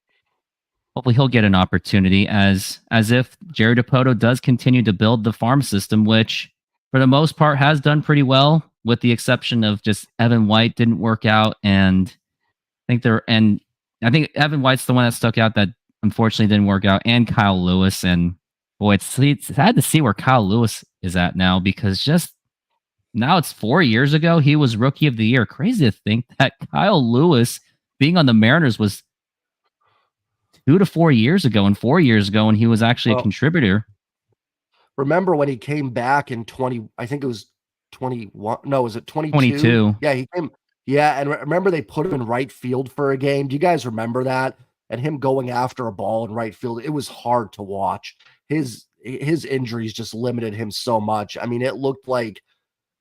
he'll get an opportunity, as if Jerry Dipoto does continue to build the farm system, which for the most part has done pretty well, with the exception of just Evan White didn't work out. And I think Evan White's the one that stuck out that unfortunately didn't work out, and Kyle Lewis. And boy, it's sad to see where Kyle Lewis is at now, because just now it's 4 years ago. He was Rookie of the Year. Crazy to think that Kyle Lewis being on the Mariners was 2 to 4 years ago, and 4 years ago when he was actually a contributor. Remember when he came back in 20, I think it was 21. No, was it 22? 22. Yeah, he came. Yeah, and remember they put him in right field for a game. Do you guys remember that? And him going after a ball in right field, it was hard to watch. His injuries just limited him so much. I mean, it looked like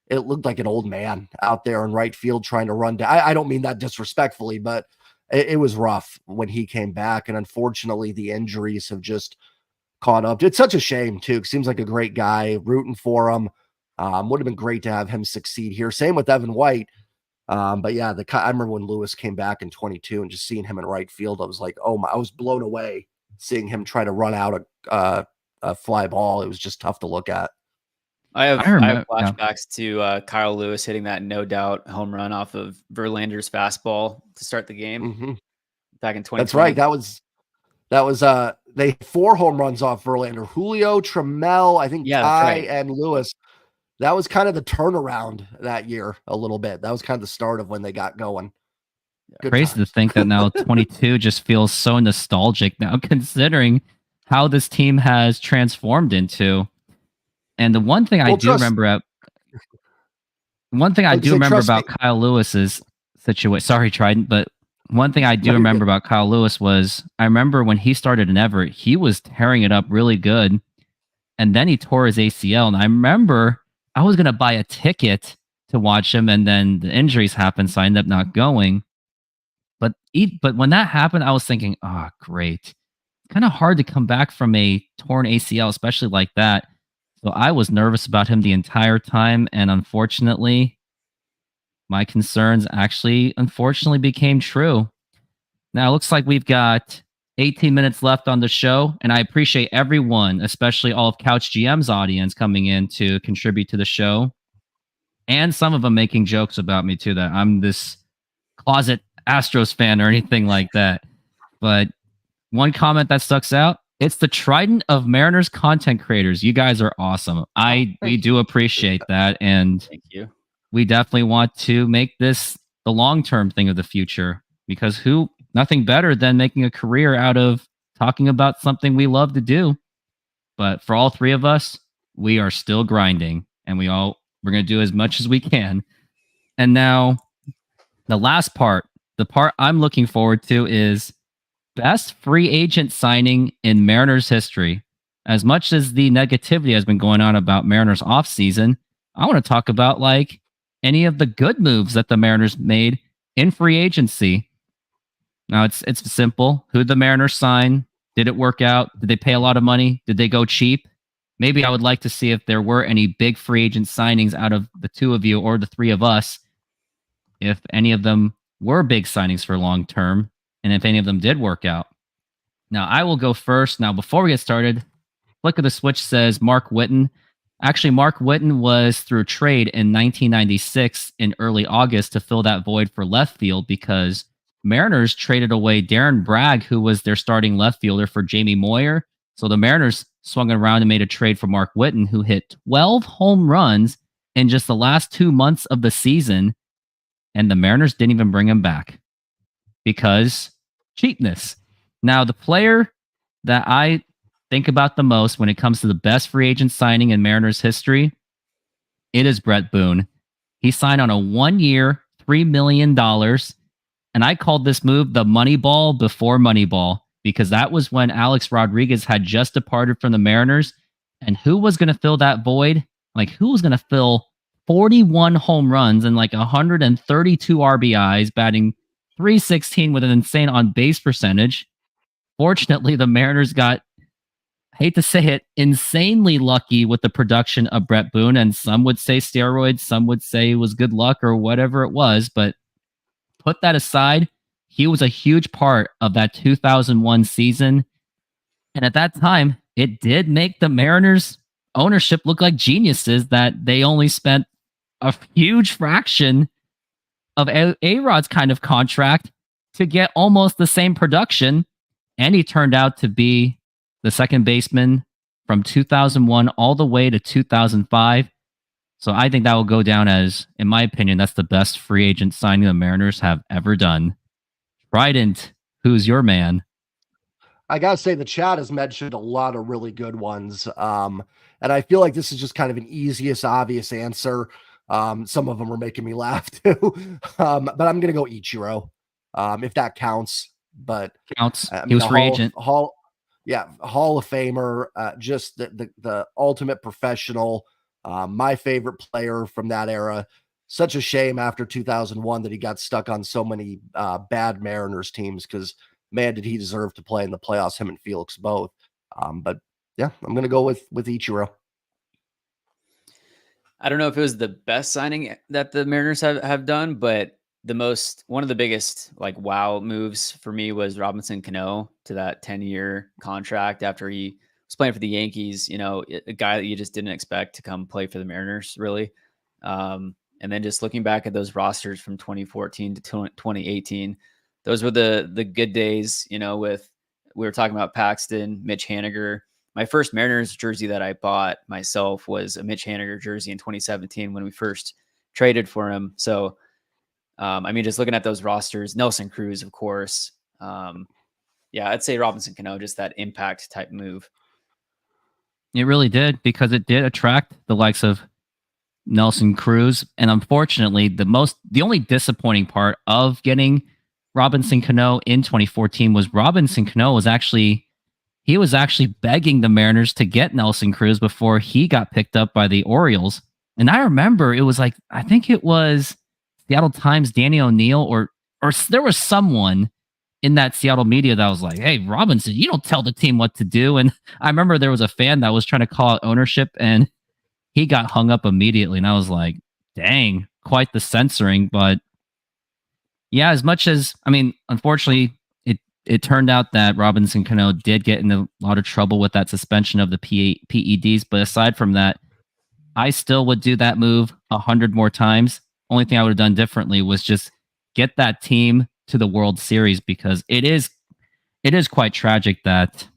an old man out there in right field trying to run down. I don't mean that disrespectfully, but it was rough when he came back. And unfortunately, the injuries have just caught up. It's such a shame, too. Seems like a great guy, rooting for him. Would have been great to have him succeed here. Same with Evan White. But yeah, I remember when Lewis came back in 22 and just seeing him in right field, I was like, oh my, I was blown away seeing him try to run out a fly ball. It was just tough to look at. I have flashbacks to Kyle Lewis hitting that no doubt home run off of Verlander's fastball to start the game back in 2020. That's right. That was they 4 home runs off Verlander. Julio, Trammell, I think Ty and Lewis. That was kind of the turnaround that year a little bit. That was kind of the start of when they got going. Good Crazy times. To think that now 22 just feels so nostalgic now, considering how this team has transformed into. And the one thing I do remember about Kyle Lewis's situation. Sorry, Trident, but one thing I do remember about Kyle Lewis was I remember when he started in Everett, he was tearing it up really good, and then he tore his ACL. And I remember I was going to buy a ticket to watch him, and then the injuries happened, so I ended up not going. But when that happened, I was thinking, oh, great. It's kind of hard to come back from a torn ACL, especially like that. So I was nervous about him the entire time, and unfortunately, my concerns unfortunately became true. Now, it looks like we've got 18 minutes left on the show, and I appreciate everyone, especially all of Couch GM's audience, coming in to contribute to the show, and some of them making jokes about me, too, that I'm this closet Astros fan or anything like that. But one comment that sticks out, it's the Trident of Mariners content creators. You guys are awesome. We do appreciate that, and thank you. We definitely want to make this the long-term thing of the future, because nothing better than making a career out of talking about something we love to do. But for all 3 of us, we are still grinding, and we're going to do as much as we can. And now the last part, the part I'm looking forward to, is best free agent signing in Mariners history. As much as the negativity has been going on about Mariners offseason, I want to talk about any of the good moves that the Mariners made in free agency. Now it's simple. Who did the Mariners sign? Did it work out? Did they pay a lot of money? Did they go cheap? Maybe I would like to see if there were any big free agent signings out of the 2 of you or the 3 of us, if any of them were big signings for long term, and if any of them did work out. Now, I will go first. Now, before we get started, flick of the switch says Mark Whitten. Actually, Mark Whitten was through trade in 1996 in early August to fill that void for left field, because Mariners traded away Darren Bragg, who was their starting left fielder, for Jamie Moyer. So the Mariners swung around and made a trade for Mark Whitten, who hit 12 home runs in just the last 2 months of the season, and the Mariners didn't even bring him back because cheapness. Now, the player that I think about the most when it comes to the best free agent signing in Mariners history, it is Brett Boone. He signed on a 1-year, $3 million, and I called this move the Moneyball before Moneyball, because that was when Alex Rodriguez had just departed from the Mariners, and who was going to fill that void? Who was going to fill 41 home runs and 132 RBIs, batting .316 with an insane on-base percentage? Fortunately, the Mariners got, hate to say it, insanely lucky with the production of Brett Boone, and some would say steroids, some would say it was good luck or whatever it was, but put that aside, he was a huge part of that 2001 season, and at that time, it did make the Mariners ownership look like geniuses that they only spent a huge fraction of A-Rod's kind of contract to get almost the same production, and he turned out to be the second baseman from 2001 all the way to 2005. So I think that will go down as, in my opinion, that's the best free agent signing the Mariners have ever done. Trident, who's your man? I gotta say, the chat has mentioned a lot of really good ones. And I feel like this is just kind of an easiest, obvious answer. Some of them are making me laugh too. But I'm gonna go Ichiro, if that counts. But Counts. I He mean, was free agent. Hall of Famer, just the ultimate professional. My favorite player from that era. Such a shame after 2001 that he got stuck on so many bad Mariners teams, because man, did he deserve to play in the playoffs, him and Felix both. But yeah, I'm going to go with Ichiro. I don't know if it was the best signing that the Mariners have done, but one of the biggest like wow moves for me was Robinson Cano to that 10-year contract after he was playing for the Yankees. You know, a guy that you just didn't expect to come play for the Mariners, really. And then just looking back at those rosters from 2014 to 2018, those were the good days. You know, we were talking about Paxton, Mitch Haniger. My first Mariners jersey that I bought myself was a Mitch Haniger jersey in 2017 when we first traded for him. So, I mean, just looking at those rosters, Nelson Cruz, of course. Yeah, I'd say Robinson Cano, just that impact type move. It really did, because it did attract the likes of Nelson Cruz. And unfortunately, the only disappointing part of getting Robinson Cano in 2014 was Robinson Cano was actually begging the Mariners to get Nelson Cruz before he got picked up by the Orioles. And I remember it was like, I think it was Seattle Times, Danny O'Neill, or there was someone in that Seattle media that was like, hey, Robinson, you don't tell the team what to do. And I remember there was a fan that was trying to call out ownership, and he got hung up immediately. And I was like, dang, quite the censoring. But yeah, as much as, I mean, unfortunately, it turned out that Robinson Cano did get in a lot of trouble with that suspension of the PEDs. But aside from that, I still would do that move 100 more times. Only thing I would have done differently was just get that team to the World Series, because it is quite tragic that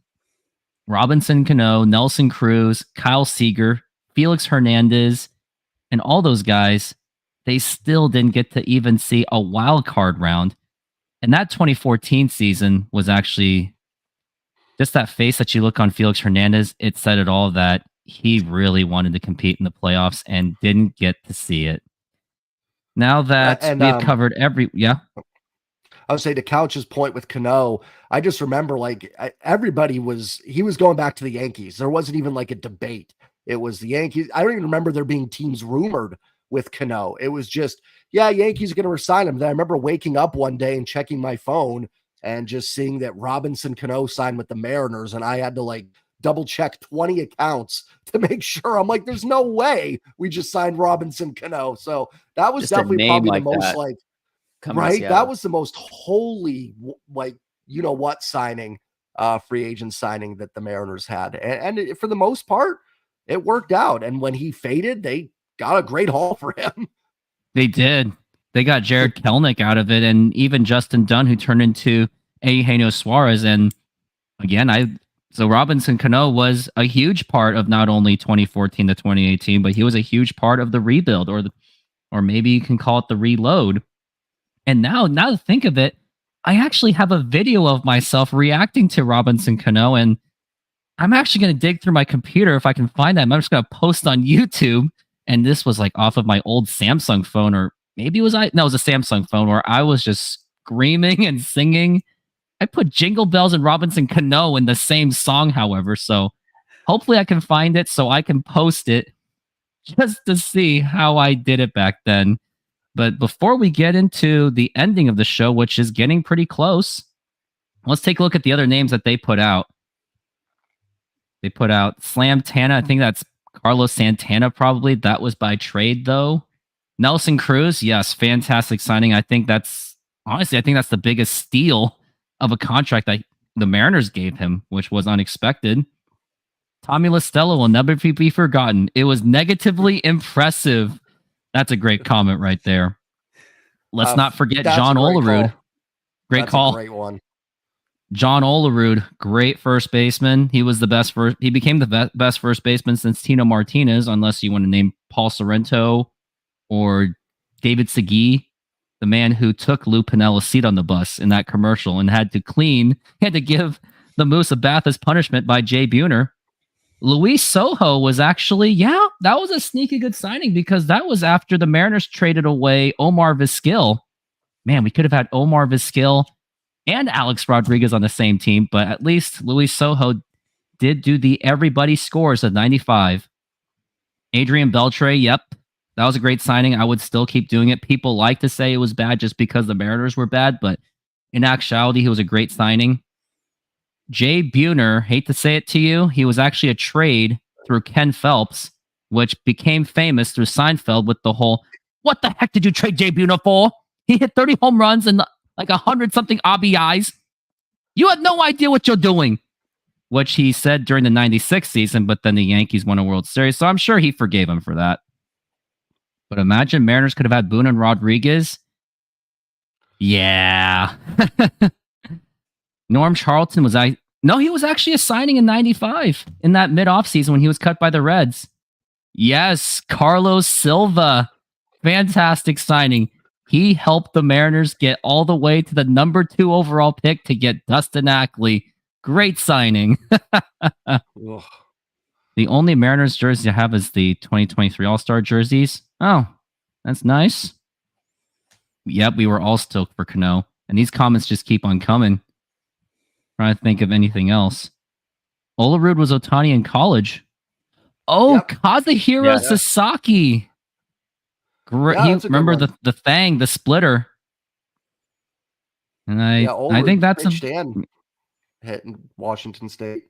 Robinson Cano, Nelson Cruz, Kyle Seager, Felix Hernandez, and all those guys, they still didn't get to even see a wild card round. And that 2014 season was actually just that face that you look on Felix Hernandez. It said it all, that he really wanted to compete in the playoffs and didn't get to see it. Now that we've covered I would say, to Couch's point with Cano, I just remember he was going back to the Yankees. There wasn't even like a debate. It was the Yankees. I don't even remember there being teams rumored with Cano. It was just, yeah, Yankees are going to resign him. Then I remember waking up one day and checking my phone and just seeing that Robinson Cano signed with the Mariners. And I had to double check 20 accounts to make sure. I'm like, there's no way we just signed Robinson Cano. So that was just definitely probably the most right. That was the most holy, you know what, signing, free agent signing that the Mariners had. And for the most part, it worked out. And when he faded, they got a great haul for him. They did. They got Jared Kelnick out of it, and even Justin Dunn, who turned into Eugenio Suarez. And again, so Robinson Cano was a huge part of not only 2014 to 2018, but he was a huge part of the rebuild, or maybe you can call it the reload. And now to think of it, I actually have a video of myself reacting to Robinson Cano, and I'm actually going to dig through my computer if I can find that. I'm just going to post on YouTube. And this was off of my old Samsung phone, or maybe it was a Samsung phone, where I was just screaming and singing. I put Jingle Bells and Robinson Cano in the same song, however. So hopefully I can find it so I can post it just to see how I did it back then. But before we get into the ending of the show, which is getting pretty close, let's take a look at the other names that they put out. They put out Slam Tana. I think that's Carlos Santana, probably. That was by trade, though. Nelson Cruz, yes, fantastic signing. I think that's the biggest steal of a contract that the Mariners gave him, which was unexpected. Tommy La Stella will never be forgotten. It was negatively impressive. That's a great comment right there. Let's not forget John Olerud. Great call. Great one. John Olerud, great first baseman. He was he became the best first baseman since Tino Martinez, unless you want to name Paul Sorrento or David Segui, the man who took Lou Pinella's seat on the bus in that commercial and had to give the Moose a bath as punishment by Jay Buhner. Luis Soho was actually, that was a sneaky good signing because that was after the Mariners traded away Omar Vizquel. Man, we could have had Omar Vizquel and Alex Rodriguez on the same team, but at least Luis Soho did do the everybody scores of 95. Adrian Beltre, yep, that was a great signing. I would still keep doing it. People like to say it was bad just because the Mariners were bad, but in actuality, he was a great signing. Jay Buhner, hate to say it to you, he was actually a trade through Ken Phelps, which became famous through Seinfeld with the whole, what the heck did you trade Jay Buhner for? He hit 30 home runs and like 100-something RBIs. You had no idea what you're doing, which he said during the 96 season, but then the Yankees won a World Series, so I'm sure he forgave him for that. But imagine Mariners could have had Boone and Rodriguez. Yeah. Norm Charlton he was actually a signing in 95 in that mid-off season when he was cut by the Reds. Yes, Carlos Silva. Fantastic signing. He helped the Mariners get all the way to the number 2 overall pick to get Dustin Ackley. Great signing. The only Mariners jersey I have is the 2023 All-Star jerseys. Oh, that's nice. Yep, we were all stoked for Cano. And these comments just keep on coming. Trying to think of anything else. Olerud was Ohtani in college. Oh, yep. Kazuhiro Sasaki. Great. Remember the Thang, the splitter. And I think that's hit in Washington State.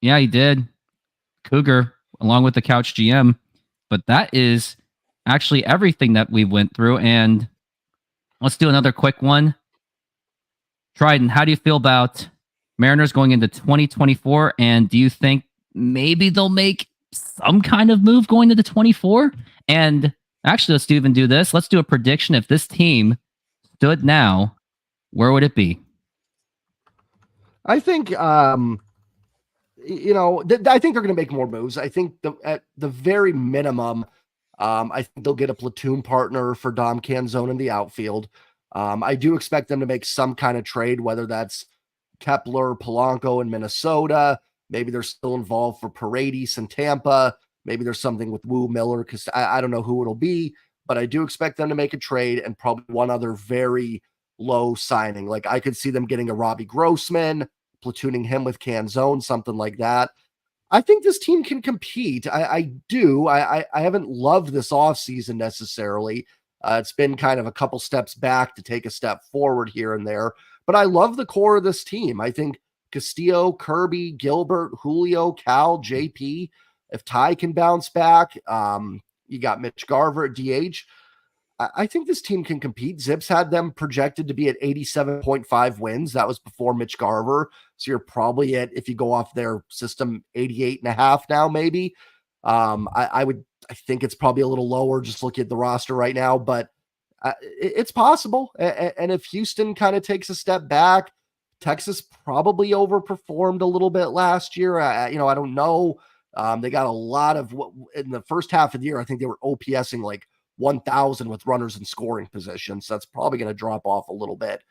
Yeah, he did. Cougar, along with the Couch GM. But that is actually everything that we went through. And let's do another quick one. Trident, how do you feel about Mariners going into 2024? And do you think maybe they'll make some kind of move going into 24? And actually, let's even do this. Let's do a prediction. If this team stood now, where would it be? I think, I think they're going to make more moves. I think at the very minimum, I think they'll get a platoon partner for Dom Canzone in the outfield. I do expect them to make some kind of trade, whether that's Kepler, Polanco in Minnesota. Maybe they're still involved for Paredes in Tampa. Maybe there's something with Wu Miller because I don't know who it'll be, but I do expect them to make a trade and probably one other very low signing. Like I could see them getting a Robbie Grossman, platooning him with Canzone, something like that. I think this team can compete. I do. I haven't loved this offseason necessarily. It's been kind of a couple steps back to take a step forward here and there, but I love the core of this team. I think Castillo, Kirby, Gilbert, Julio, Cal, JP, if Ty can bounce back, you got Mitch Garver at DH. I think this team can compete. Zips had them projected to be at 87.5 wins. That was before Mitch Garver. So you're probably at, if you go off their system, 88.5 now, maybe. I think it's probably a little lower just looking at the roster right now, but it's possible. And if Houston kind of takes a step back, Texas probably overperformed a little bit last year. I don't know. They got a lot of in the first half of the year. I think they were OPSing like 1,000 with runners in scoring positions. So that's probably going to drop off a little bit.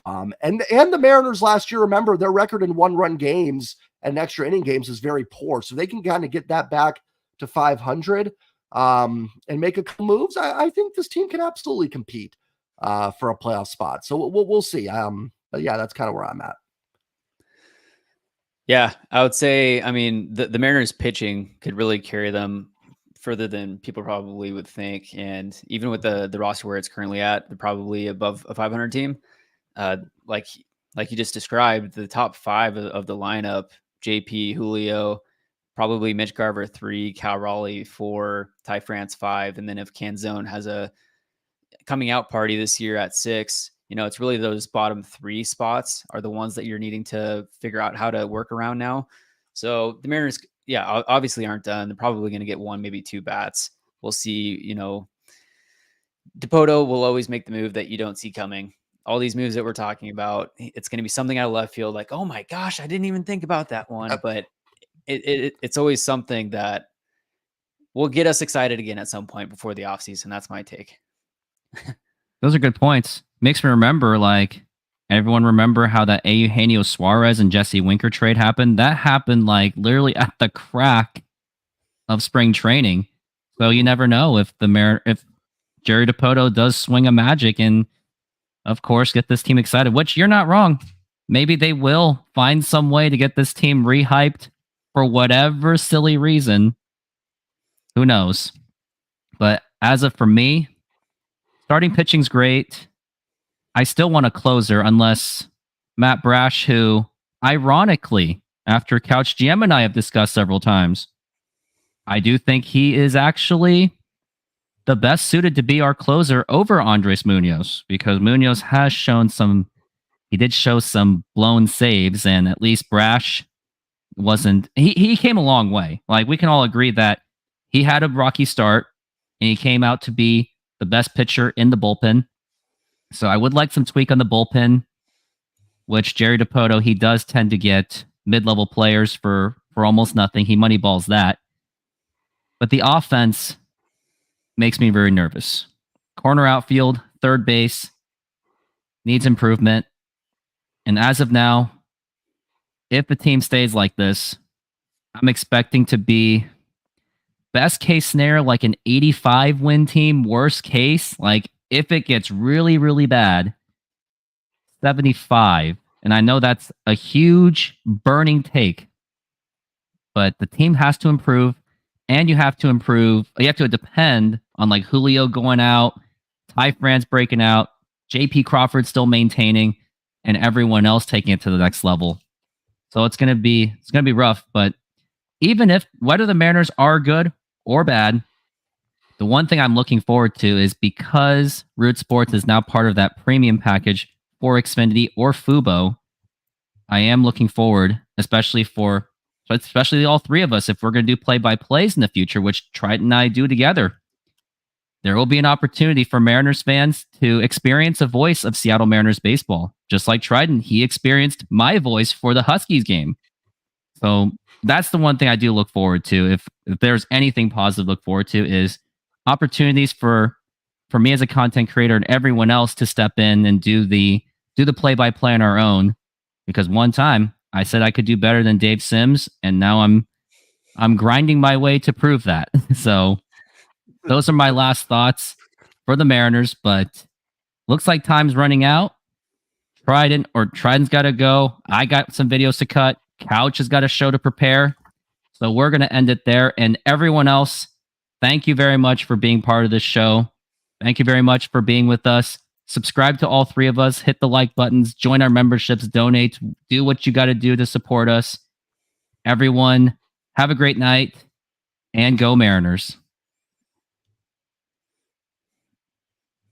And the Mariners last year, remember their record in 1-run games and extra inning games is very poor. So they can kind of get that back to 500 and make a couple moves. I think this team can absolutely compete for a playoff spot. So we'll see. But yeah, that's kind of where I'm at. Yeah, I would say, I mean, the Mariners pitching could really carry them further than people probably would think. And even with the roster where it's currently at, they're probably above a 500 team. Like you just described, the top 5 of the lineup, JP, Julio, probably Mitch Garver 3, Cal Raleigh 4, Ty France 5. And then if Canzone has a coming out party this year at 6, it's really those bottom 3 spots are the ones that you're needing to figure out how to work around now. So the Mariners, obviously aren't done. They're probably going to get 1, maybe 2 bats. We'll see, Dipoto will always make the move that you don't see coming. All these moves that we're talking about, it's going to be something out of left field. Like, oh my gosh, I didn't even think about that one. But it's always something that will get us excited again at some point before the offseason. That's my take. Those are good points. Makes me remember, like, everyone remember how that Eugenio Suarez and Jesse Winker trade happened? That happened, like, literally at the crack of spring training. So you never know if if Jerry DiPoto does swing a magic and, of course, get this team excited, which you're not wrong. Maybe they will find some way to get this team rehyped for whatever silly reason. Who knows? But as of for me, starting pitching's great. I still want a closer unless Matt Brash, who, ironically, after Couch GM and I have discussed several times, I do think he is actually the best suited to be our closer over Andres Munoz, because Munoz has shown he did show some blown saves, and at least Brash he came a long way. Like, we can all agree that he had a rocky start and he came out to be the best pitcher in the bullpen. So I would like some tweak on the bullpen, which Jerry DiPoto, he does tend to get mid-level players for almost nothing. He moneyballs that. But the offense makes me very nervous. Corner outfield, third base, needs improvement. And as of now, if the team stays like this, I'm expecting to be best case scenario, like an 85 win team. Worst case, like if it gets really, really bad, 75. And I know that's a huge burning take, but the team has to improve, and you have to improve. You have to depend on like Julio going out, Ty France breaking out, JP Crawford still maintaining, and everyone else taking it to the next level. So it's gonna be rough. But even if whether the Mariners are good or bad, the one thing I'm looking forward to is, because Root Sports is now part of that premium package for Xfinity or Fubo, I am looking forward, especially all three of us, if we're going to do play-by-plays in the future, which Trident and I do together. There will be an opportunity for Mariners fans to experience a voice of Seattle Mariners baseball. Just like Trident, he experienced my voice for the Huskies game. So that's the one thing I do look forward to. If there's anything positive to look forward to, is opportunities for me as a content creator and everyone else to step in and do the play-by-play on our own. Because one time I said I could do better than Dave Sims, and now I'm grinding my way to prove that. So those are my last thoughts for the Mariners, but looks like time's running out. Trident's got to go. I got some videos to cut. Couch has got a show to prepare. So we're going to end it there. And everyone else, thank you very much for being part of this show. Thank you very much for being with us. Subscribe to all three of us. Hit the like buttons. Join our memberships. Donate. Do what you got to do to support us. Everyone, have a great night, and go Mariners.